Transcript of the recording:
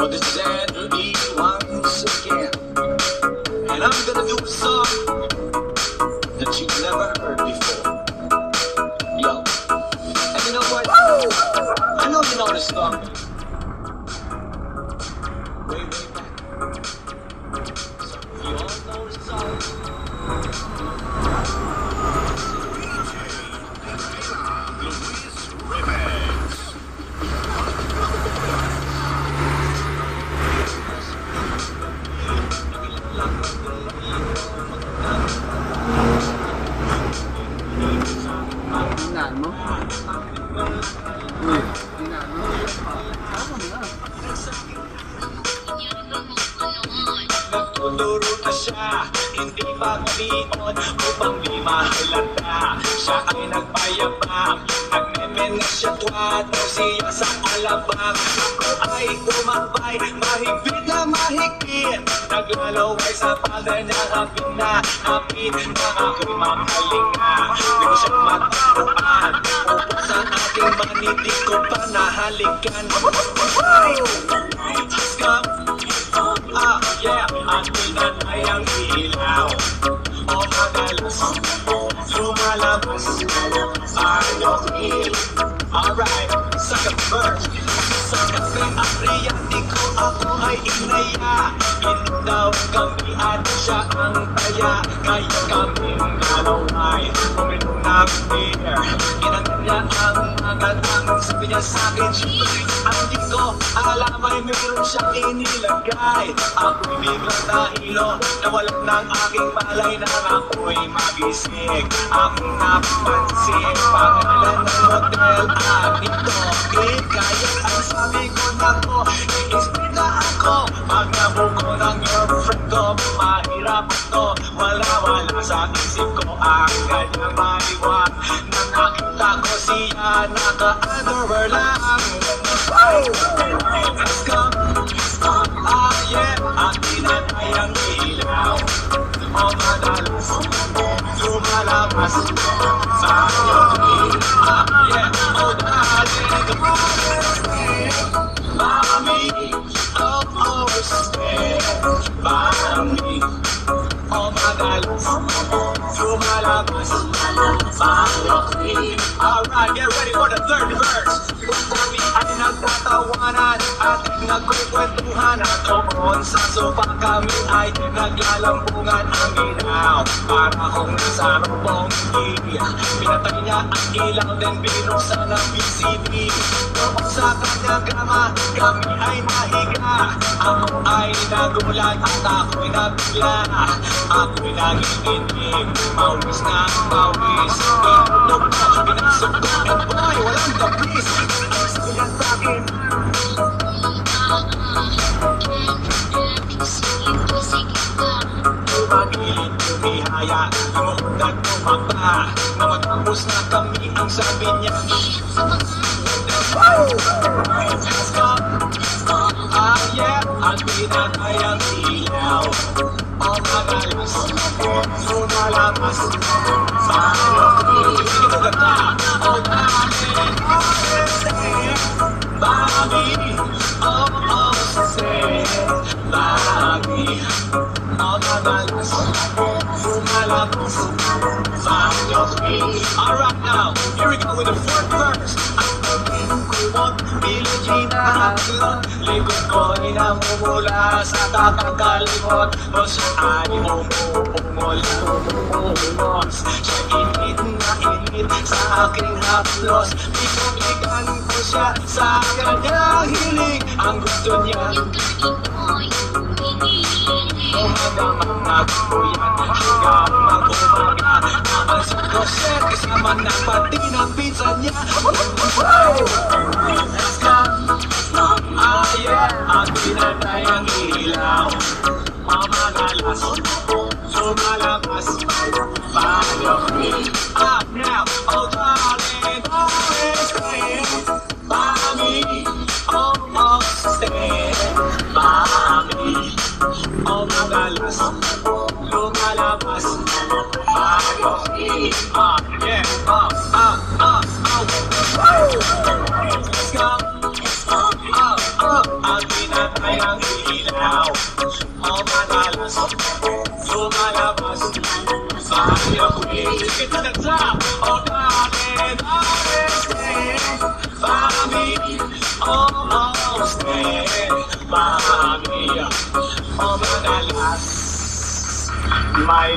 So this is Andy once again, and I'm gonna do a song that you've never heard before. Yo, and you know what? I know you know this song. Way back. So you all know this song. Hinaan mo? Hinaan mo? Ako na. Nagtuturo na siya, hindi pa kalion upang di mahalata. Siya ay nagpayabang, nagmeme na siya tuwato siya sa alabang. Ako ay umabay, mahigpit na mahigpit, naglalaway sa palda niya, hapit na hapit na ako'y mamalinga. Di ko siya matatuan, upos sa aking maniti ko pa nahalikan. Let's go! Yeah, ang pinatay ang ilaw o madalas lumalabas ang okay. Alright, second verse. Sa kape ang riyati ko ako ay inaya. Indaw kami at siya ang taya, kaya kaming lalaway uminom ng beer. Ginagyan niya ang mga tanong, sabi niya sa'kin, ang di ko alam ay meron siyang inilagay. Ako'y biglang nahilo, nawalan ng aking malay na ako'y magising. Akong napansin, pangalan ng hotel at ito, kaya ang sabi ko na ko, i-split na ako. Pag nabuko ng girlfriend ko, mahirap ito, wala sa isip ko ang kanyang maiwan. Nang nakita ko siya, naka-underwear lang. Let's go! Yeah, ang pinatay ang ilaw o madalas lumalabas sa iyo. Yeah, oh darling, mami, oh stay by me. O madalas lumalabas sa iyo. Alright, get ready for the third verse. Kami ay nagtatawanan at nagkukwentuhan at doon sa sofa kami ay naglalambungan ang ilaw. Para kung nasa rubong pinatay niya ang ilaw, then binuksan ang VCD. Doon sa kanyang kama kami ay nahiga. Ako ay nagulat at ako'y nabigla. Ako'y nagiginig, mawis na mawis. Inunog ko, pinasok ko, and boy, walang kapis. Ang sabihan sa'kin, tumagilid, tumihaya, lumuhod at tumaba. Na matapos na kami, ang sabi niya, let's go! Yeah, ang pinatay ang ilaw o madalas lumalabas sa iyo. Sige mo ganda, oh darling, mami, oh say, mami, o madalas lumalabas sa iyo. Alright now, here we go with the fourth verse. Billie Jean likod ko ay namumula sa kakakalimot. O siya ay umungol, umungos. Siya init na init sa aking haplos. Pinag-igan ko siya sa kanyang hiling. Ang gusto niya hanggang mga kuyan, hanggang mag-umaga. Napansin ko siya kasama na pati ng pinsan niya. Let's go! Yeah, ang pinatay ang ilaw o madalas lumalabas payo. Now, oh darling, stay by me. Oh, stay by me. O madalas lumalabas payo. Yeah, let's go. Ang pinatay O madalas lumalabas ay ako'y kitagsa. O dale, mami, mami, o madalas may